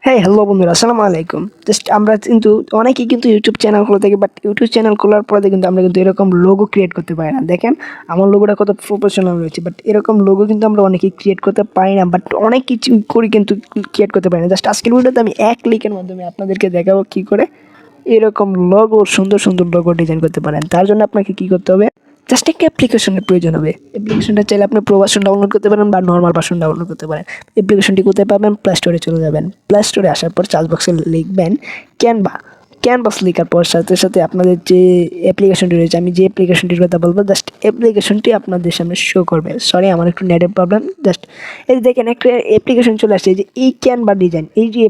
হ্যাঁ, হ্যালো বন্ধুরা, আসসালামু আলাইকুম। জাস্ট আমরা কিন্তু অনেকেই কিন্তু ইউটিউব চ্যানেল খুলে থাকি, বাট ইউটিউব চ্যানেল খোলার পরে কিন্তু আমরা কিন্তু এরকম লোগো ক্রিয়েট করতে পারি না। দেখেন আমার লোগোটা কত প্রফেশনাল রয়েছে, বাট এরকম লোগো কিন্তু আমরা অনেকেই ক্রিয়েট করতে পারি না, বাট অনেক কিছু করি কিন্তু ক্রিয়েট করতে পারি না। জাস্ট আজকের ভিডিওতে আমি এক ক্লিকের মাধ্যমে আপনাদেরকে দেখাবো কী করে এরকম লোগো সুন্দর সুন্দর লোগো ডিজাইন করতে পারেন। তার জন্য আপনাকে কী করতে হবে, জাস্ট একটা অ্যাপ্লিকেশনের প্রয়োজন হবে। অ্যাপ্লিকেশনটা চাইলে আপনি প্রো ভার্সন ডাউনলোড করতে পারেন বা নর্মাল ভার্সন ডাউনলোড করতে পারেন। অ্যাপ্লিকেশনটি কোথায় পাবেন? প্লে স্টোরে চলে যাবেন। প্লে স্টোরে আসার পর সার্চ বক্সে লিখবেন ক্যানভাস লেখার পর সাথে সাথে আপনাদের যে অ্যাপ্লিকেশনটি রয়েছে, আমি যে অ্যাপ্লিকেশনটির কথা বলবো, জাস্ট অ্যাপ্লিকেশনটি আপনাদের সামনে শো করবে। সরি, আমার একটু নেটের প্রবলেম। জাস্ট এই দেখেন একটা অ্যাপ্লিকেশন চলে আসছে, যে এই ক্যানভা ডিজাইন, এই যে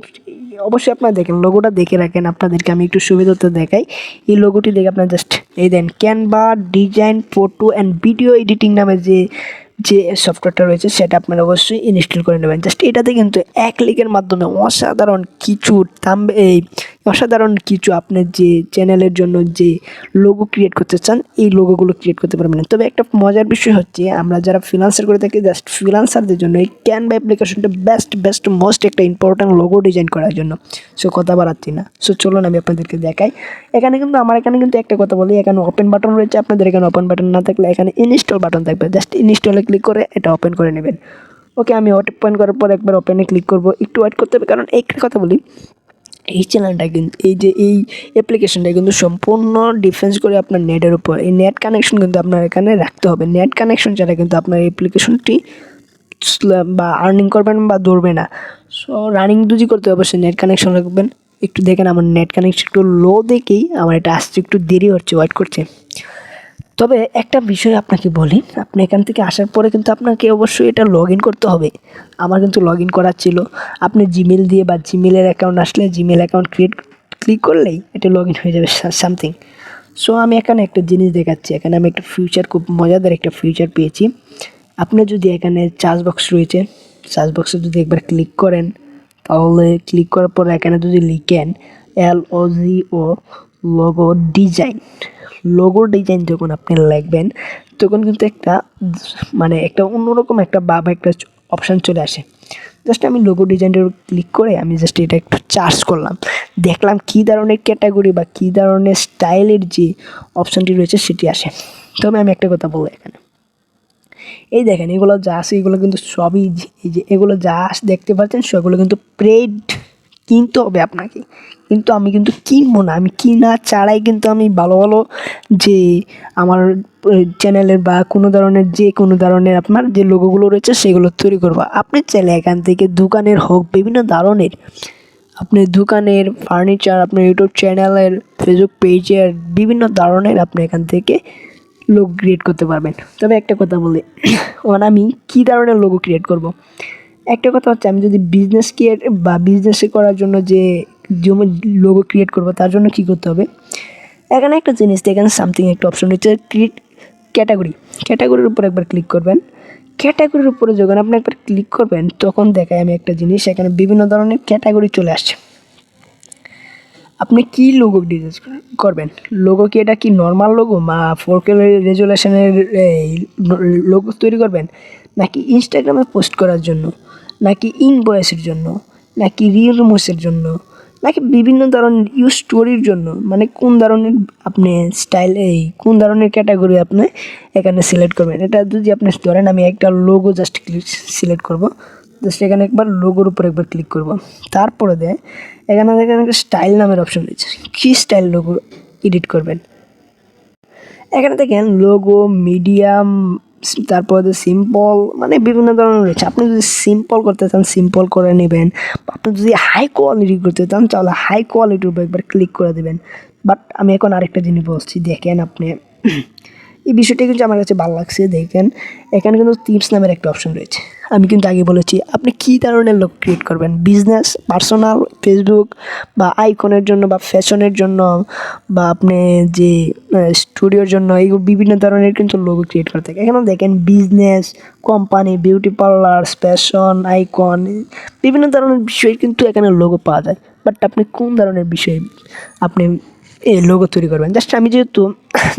অবশ্যই আপনারা দেখেন, লোগোটা দেখে রাখেন। আপনাদেরকে আমি একটু সুবিধাতে দেখাই। এই লোগোটি দেখে আপনার জাস্ট এই দেন Canva design photo and video editing নামে যে সফটওয়্যারটা রয়েছে সেটা আপনারা অবশ্যই ইনস্টল করে নেবেন। জাস্ট এটাতে কিন্তু এক ক্লিকের মাধ্যমে অসাধারণ কিছু আপনার যে চ্যানেলের জন্য যে লোগো ক্রিয়েট করতে চান, এই লোগোগুলো ক্রিয়েট করতে পারবেন। তবে একটা মজার বিষয় হচ্ছে, আমরা যারা ফ্রিল্যান্সার করে থাকি, জাস্ট ফ্রিল্যান্সারদের জন্য এই ক্যানভা অ্যাপ্লিকেশনটা মোস্ট একটা ইম্পর্ট্যান্ট লোগো ডিজাইন করার জন্য। সো কথা বাড়াচ্ছি না, সো চলুন আমি আপনাদেরকে দেখাই। আমার এখানে কিন্তু একটা কথা বলি, এখানে ওপেন বাটন রয়েছে। আপনাদের এখানে ওপেন বাটন না থাকলে এখানে ইনস্টল বাটন থাকবে। জাস্ট ইনস্টলে ক্লিক করে এটা ওপেন করে নেবেন। ওকে, আমি ওপেন করার পর একবার ওপেনে ক্লিক করবো। একটু ওয়েট করতে হবে, কারণ একটা কথা বলি, এই চ্যানেলটা কিন্তু এই অ্যাপ্লিকেশনটা কিন্তু সম্পূর্ণ ডিফেন্স করে আপনার নেটের উপর। এই নেট কানেকশন কিন্তু আপনার এখানে রাখতে হবে। নেট কানেকশন ছাড়া কিন্তু আপনার অ্যাপ্লিকেশনটি বা আর্নিং করবেন বা ধরবে না। সো রানিং যদি করতে অবশ্যই নেট কানেকশন রাখবেন। একটু দেখেন, আমার নেট কানেকশন একটু লো দেখেই আমার এটা আসছে, একটু দেরি হচ্ছে, ওয়েট করছে। তবে একটা বিষয় আপনাকে বলি, আপনি এখান থেকে আসার পরে কিন্তু আপনাকে অবশ্যই এটা লগ ইন করতে হবে। আমার কিন্তু লগ ইন করার ছিল। আপনি জিমেল দিয়ে বা জিমেলের অ্যাকাউন্ট আসলে জিমেল অ্যাকাউন্ট ক্লিক করলেই এটা লগ ইন হয়ে যাবে সামথিং। সো আমি এখানে একটা জিনিস দেখাচ্ছি। এখানে আমি একটা ফিউচার, খুব মজাদার একটা ফিউচার পেয়েছি। আপনি যদি এখানে সার্চ বক্স রয়েছে, সার্চ বক্সে যদি একবার ক্লিক করেন, তাহলে ক্লিক করার পর এখানে যদি লিখেন LOGO লোগো ডিজাইন যখন আপনি লিখবেন, তখন কিন্তু একটা অন্যরকম একটা একটা অপশান চলে আসে। জাস্ট আমি লোগো ডিজাইনের ক্লিক করে আমি জাস্ট এটা একটু চার্জ করলাম, দেখলাম কী ধরনের ক্যাটাগরি বা কী ধরনের স্টাইলের যে অপশানটি রয়েছে সেটি আসে। তবে আমি একটা কথা বলবো, এখানে এই দেখেন এগুলো যা আছে, এগুলো কিন্তু সবই, এই যে এগুলো যা দেখতে পাচ্ছেন সেগুলো কিন্তু পেইড কিনতে হবে আপনাকে। কিন্তু আমি কিন্তু কিনবো না, আমি কিনা ছাড়াই কিন্তু আমি ভালো ভালো যে আমার চ্যানেলের বা কোনো ধরনের আপনার যে লোগোগুলো রয়েছে সেগুলো তৈরি করবো। আপনি চাইলে এখান থেকে দোকানের হোক, বিভিন্ন ধরনের আপনি দোকানের ফার্নিচার, আপনার ইউটিউব চ্যানেলের, ফেসবুক পেজের বিভিন্ন ধরনের আপনি এখান থেকে লোগো ক্রিয়েট করতে পারবেন। তবে একটা কথা বলি, আমি কী ধরনের লোগো ক্রিয়েট করব। একটা কথা হচ্ছে, আমি যদি বিজনেস করার জন্য যে লোগো ক্রিয়েট করব, তার জন্য কী করতে হবে, এখানে একটা জিনিস দেখেন, সামথিং একটা অপশন হচ্ছে ক্রিয়েট ক্যাটাগরির উপর একবার ক্লিক করবেন। ক্যাটাগরির উপরে যখন আপনি একবার ক্লিক করবেন, তখন দেখায় আমি একটা জিনিস, এখানে বিভিন্ন ধরনের ক্যাটাগরি চলে আসছে। আপনি কী লোগো ডিজাইন করবেন? লোগো কি এটা কি নর্মাল লোগো বা 4K রেজুলেশনের লোগো তৈরি করবেন, নাকি ইনস্টাগ্রামে পোস্ট করার জন্য, নাকি ইনভয়েসের জন্য, নাকি রিলসের জন্য, নাকি বিভিন্ন ধরনের স্টোরির জন্য, মানে কোন ধরনের আপনি কোন ধরনের ক্যাটাগরি আপনি এখানে সিলেক্ট করবেন? এটা যদি আপনি ধরেন, আমি একটা লোগো জাস্ট সিলেক্ট করব। জাস্ট এখানে একবার লোগোর উপর একবার ক্লিক করব। তারপরে এখানে দেখেন একটা স্টাইল নামের অপশন রয়েছে। কী স্টাইল লোগো এডিট করবেন? এখানে দেখেন লোগো, মিডিয়াম, তারপরে সিম্পল, মানে বিভিন্ন ধরনের রয়েছে। আপনি যদি সিম্পল করতে চান সিম্পল করে নেবেন, আপনি যদি হাই কোয়ালিটি করতে চান তাহলে হাই কোয়ালিটির উপর একবার ক্লিক করে দেবেন। বাট আমি এখন আরেকটা জিনিস বলছি, দেখেন আপনি এই বিষয়টা কিন্তু আমার কাছে ভালো লাগছে। দেখেন এখানে কিন্তু টিপস নামের একটা অপশন রয়েছে। আমি কিন্তু আগে বলেছি আপনি কী ধরনের লোক ক্রিয়েট করবেন, বিজনেস, পার্সোনাল, ফেসবুক বা আইকনের জন্য বা ফ্যাশনের জন্য বা আপনি যে স্টুডিওর জন্য, এই বিভিন্ন ধরনের কিন্তু লোগো ক্রিয়েট করে থাকে। এখানে দেখেন business, company, beauty parlour, fashion, icon, বিভিন্ন ধরনের বিষয় কিন্তু এখানে লোগো পাওয়া যায়। বাট আপনি কোন ধরনের বিষয়ে আপনি এই লোগো তৈরি করবেন? জাস্ট আমি যেহেতু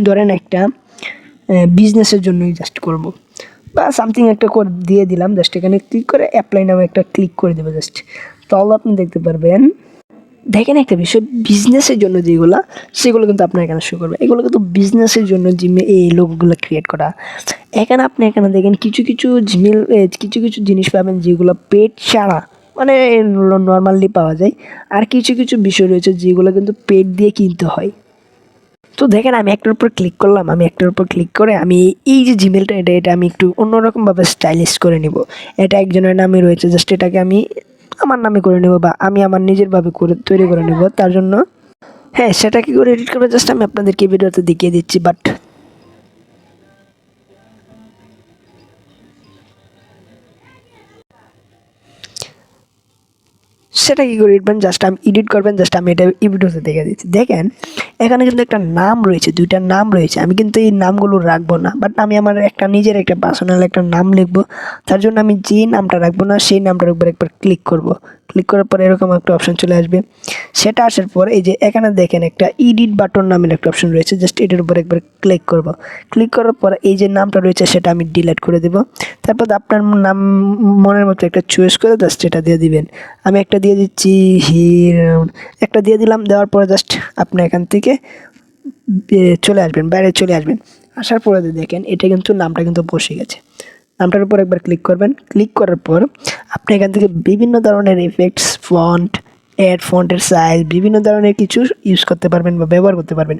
ধরেন একটা বিজনেসের জন্যই জাস্ট করব বা সামথিং একটা করে দিয়ে দিলাম, জাস্ট এখানে ক্লিক করে অ্যাপ্লাই নামে একটা ক্লিক করে দেবো জাস্ট। তাহলে আপনি দেখতে পারবেন। দেখেন একটা বিষয়, বিজনেসের জন্য যেগুলো সেগুলো কিন্তু আপনার এখানে শো করবে। এগুলো কিন্তু বিজনেসের জন্য এই লোগোগুলো ক্রিয়েট করা। আপনি এখানে দেখেন কিছু কিছু কিছু কিছু জিনিস পাবেন যেগুলো পেড ছাড়া, মানে নর্মালি পাওয়া যায়। আর কিছু কিছু বিষয় রয়েছে যেগুলো কিন্তু পেড দিয়ে কিনতে হয়। তো দেখেন আমি একটার উপর ক্লিক করলাম, আমি একটার উপর ক্লিক করে আমি এই যে জিমেলটা এটা আমি একটু অন্যরকমভাবে স্টাইলিশ করে নিব। এটা একজনের নামে রয়েছে, জাস্ট এটাকে আমি আমার নামে করে নেব বা আমি আমার নিজেরভাবে করে তৈরি করে নেব। তার জন্য হ্যাঁ, সেটা কী করে এডিট করবো জাস্ট আমি আপনাদেরকে ভিডিওতে দেখিয়ে দিচ্ছি। বাট সেটা কী করে এডিট করবেন জাস্ট আমি এটা এই ভিডিওতে দেখে দিচ্ছি। দেখেন এখানে কিন্তু একটা নাম রয়েছে, দুইটা নাম রয়েছে। আমি কিন্তু এই নামগুলো রাখবো না, বাট আমি আমার একটা নিজের একটা পার্সোনাল একটা নাম লিখবো। তার জন্য আমি যে নামটা রাখবো না সেই নামটার উপর একবার ক্লিক করব। ক্লিক করার পর এরকম একটা অপশন চলে আসবে। সেটা আসার পর এই যে এখানে দেখেন একটা এডিট বাটন নামের একটা অপশন রয়েছে, জাস্ট এটার উপর একবার ক্লিক করব। ক্লিক করার পর এই যে নামটা রয়েছে সেটা আমি ডিলিট করে দেব। তারপর আপনার নাম মনের মতো একটা চয়েস করে জাস্ট এটা দিয়ে দিবেন। আমি একটা দিয়ে দিচ্ছি একটা দিয়ে দিলাম। দেওয়ার পরে জাস্ট আপনি এখান থেকে চলে আসবেন, বাইরে চলে আসবেন। আসার পরে দেখেন এটা কিন্তু নামটা কিন্তু বসে গেছে। নামটার উপর একবার ক্লিক করবেন। ক্লিক করার পর আপনি এখান থেকে বিভিন্ন ধরনের ইফেক্টস, ফন্টের সাইজ, বিভিন্ন ধরনের কিছু ইউজ করতে পারবেন বা ব্যবহার করতে পারবেন।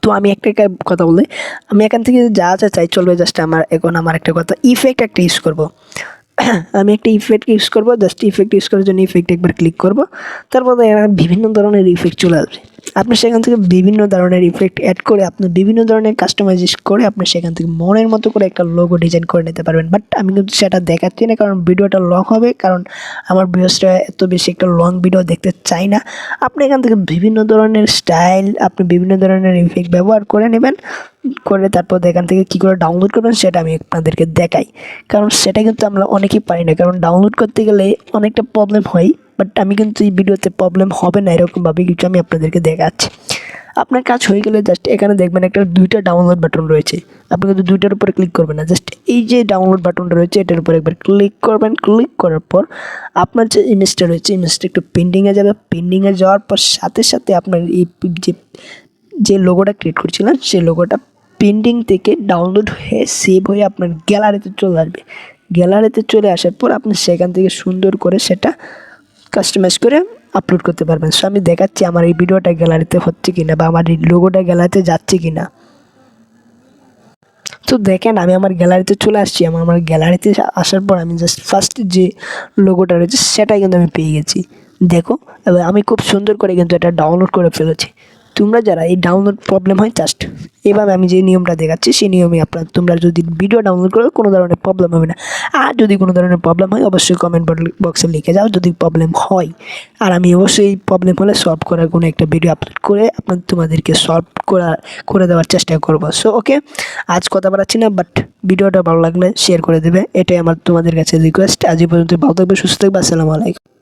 তো আমি একটা কথা বলি, আমি এখান থেকে যা চাই চলবে। জাস্ট আমার একটা কথা, ইফেক্ট একটা ইউজ করব। আমি একটা ইফেক্ট ইউজ করবো। জাস্ট ইফেক্ট ইউজ করার জন্য ইফেক্ট একবার ক্লিক করবো। তারপর বিভিন্ন ধরনের ইফেক্ট চলে আসবে। আপনি সেখান থেকে বিভিন্ন ধরনের ইফেক্ট অ্যাড করে আপনি বিভিন্ন ধরনের কাস্টমাইজ করে আপনি সেখান থেকে মনের মতো করে একটা লোগো ডিজাইন করে নিতে পারবেন। বাট আমি কিন্তু সেটা দেখাচ্ছি না, কারণ ভিডিওটা লং হবে, কারণ আমার ভিউয়ার্সরা এত বেশি একটা লং ভিডিও দেখতে চাই না। আপনি এখান থেকে বিভিন্ন ধরনের স্টাইল, আপনি বিভিন্ন ধরনের ইফেক্ট ব্যবহার করে নেবেন। করে তারপর এখান থেকে কী করে ডাউনলোড করবেন সেটা আমি আপনাদেরকে দেখাই, কারণ সেটা কিন্তু আমরা অনেকেই পারি না। কারণ ডাউনলোড করতে গেলে অনেকটা প্রবলেম হয়। বাট আমি কিন্তু এই ভিডিওতে প্রবলেম হবে না এরকমভাবে কিছু আমি আপনাদেরকে দেখাচ্ছি। আপনার কাজ হয়ে গেলে জাস্ট এখানে দেখবেন একটা দুইটা ডাউনলোড বাটন রয়েছে। আপনি কিন্তু দুইটার উপরে ক্লিক করবেন না, জাস্ট এই যে ডাউনলোড বাটনটা রয়েছে এটার উপর একবার ক্লিক করবেন। ক্লিক করার পর আপনার যে ইমেজটা রয়েছে ইমেজটা একটু পেন্ডিংয়ে যাবে। পেন্ডিংয়ে যাওয়ার পর সাথে সাথে আপনার এই যে লোগোটা ক্রিয়েট করছিলেন সেই লোগোটা পেন্ডিং থেকে ডাউনলোড হয়ে সেভ হয়ে আপনার গ্যালারিতে চলে আসবে। গ্যালারিতে চলে আসার পর আপনি সেখান থেকে সুন্দর করে সেটা কাস্টমাইজ করে আপলোড করতে পারবেন। সো আমি দেখাচ্ছি আমার এই ভিডিওটা গ্যালারিতে হচ্ছে কিনা বা আমার এই লোগোটা গ্যালারিতে যাচ্ছে কিনা। তো দেখেন আমি আমার গ্যালারিতে চলে আসছি। আমার গ্যালারিতে আসার পর আমি জাস্ট ফার্স্ট যে লোগোটা রয়েছে সেটাই কিন্তু আমি পেয়ে গেছি। দেখো, এবার আমি খুব সুন্দর করে কিন্তু এটা ডাউনলোড করে ফেলেছি। তোমরা যারা এই ডাউনলোড প্রবলেম হয় জাস্ট এভাবে আমি যে নিয়মটা দেখাচ্ছি সেই নিয়মে তোমরা যদি ভিডিও ডাউনলোড করো কোনো ধরনের প্রবলেম হবে না। আর যদি কোনো ধরনের প্রবলেম হয় অবশ্যই কমেন্ট বক্সে লিখে যাও যদি প্রবলেম হয়। আর আমি অবশ্যই প্রবলেম হলে সলভ করার কোনো একটা ভিডিও আপলোড করে তোমাদেরকে সলভ করে দেওয়ার চেষ্টা করবো। সো ওকে, আজ কথা বাড়াচ্ছি না, বাট ভিডিওটা ভালো লাগলে শেয়ার করে দেবে, এটাই আমার তোমাদের কাছে রিকোয়েস্ট। আজ এই পর্যন্ত ভালো থাকবে, সুস্থ থাকবে। আসসালামু আলাইকুম।